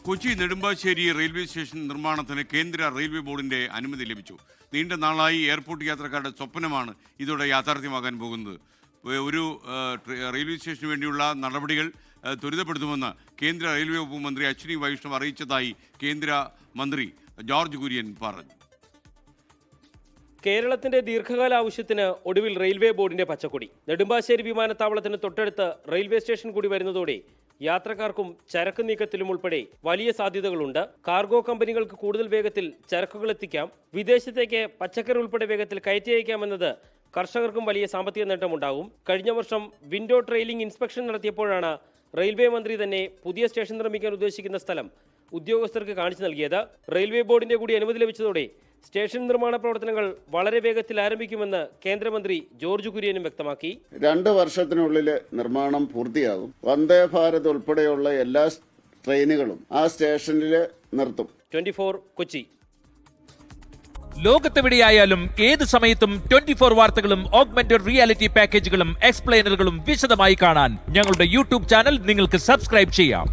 Kochi Nedumbassery railway station നിർമ്മാണത്തിന് കേന്ദ്ര railway ബോർഡിന്റെ അനുമതി ലഭിച്ചു. നീണ്ട നാളായി എയർപോർട്ട് യാത്രക്കാരുടെ സ്വപ്നമാണ് ഇതോടെ യാഥാർത്ഥ്യമാകാൻ പോകുന്നത്. ഒരു റെയിൽവേ സ്റ്റേഷന് വേണ്ടിയുള്ള നടപടികൾ ത്വരിതപ്പെടുത്തുമെന്ന് കേന്ദ്ര റെയിൽവേ വകുപ്പ് മന്ത്രി അശ്വിനി വൈഷ്ണവ് അറിയിച്ചതായി കേന്ദ്ര മന്ത്രി ജോർജ് കുര്യൻ പറഞ്ഞു. കേരളത്തിന്റെ ദീർഘകാല ആവശ്യത്തിന് ഒടുവിൽ റെയിൽവേ ബോർഡിന്റെ പച്ചക്കൊടി. നെടുമ്പാശ്ശേരി വിമാനത്താവളത്തിന് തൊട്ടടുത്ത് റെയിൽവേ സ്റ്റേഷൻ കൂടി വരുന്നതോടെ യാത്രക്കാർക്കും ചരക്ക് നീക്കത്തിലും ഉൾപ്പെടെ വലിയ സാധ്യതകളുണ്ട്. കാർഗോ കമ്പനികൾക്ക് കൂടുതൽ വേഗത്തിൽ ചരക്കുകൾ എത്തിക്കാം, വിദേശത്തേക്ക് പച്ചക്കറി ഉൾപ്പെടെ വേഗത്തിൽ കയറ്റി അയക്കാമെന്നത് കർഷകർക്കും വലിയ സാമ്പത്തിക നേട്ടമുണ്ടാകും. കഴിഞ്ഞ വർഷം വിൻഡോ ട്രെയിലിംഗ് ഇൻസ്പെക്ഷൻ നടത്തിയപ്പോഴാണ് റെയിൽവേ മന്ത്രി തന്നെ പുതിയ സ്റ്റേഷൻ നിർമ്മിക്കാൻ ഉദ്ദേശിക്കുന്ന സ്ഥലം ഉദ്യോഗസ്ഥർക്ക് കാണിച്ചു നൽകിയത്. റെയിൽവേ ബോർഡിന്റെ കൂടി അനുമതി ലഭിച്ചതോടെ സ്റ്റേഷൻ നിർമ്മാണ പ്രവർത്തനങ്ങൾ വളരെ വേഗത്തിൽ ആരംഭിക്കുമെന്ന് കേന്ദ്രമന്ത്രി ജോർജ് കുര്യനും വ്യക്തമാക്കി. 2 വർഷത്തിനുള്ളിൽ നിർമ്മാണം പൂർത്തിയാകും. വന്ദേ ഭാരത് ഉൾപ്പെടെയുള്ള എല്ലാ ട്രെയിനുകളും ആ സ്റ്റേഷനിൽ നിർത്തും. 24 കൊച്ചി. ലോകത്തെവിടെയായാലും ഏത് സമയത്തും 24 വാർത്തകളും ഓഗ്മെന്റഡ് റിയാലിറ്റി പാക്കേജുകളും എക്സ്പ്ലെയിനറുകളും വിശദമായി കാണാൻ ഞങ്ങളുടെ യൂട്യൂബ് ചാനൽ നിങ്ങൾക്ക് സബ്സ്ക്രൈബ് ചെയ്യാം.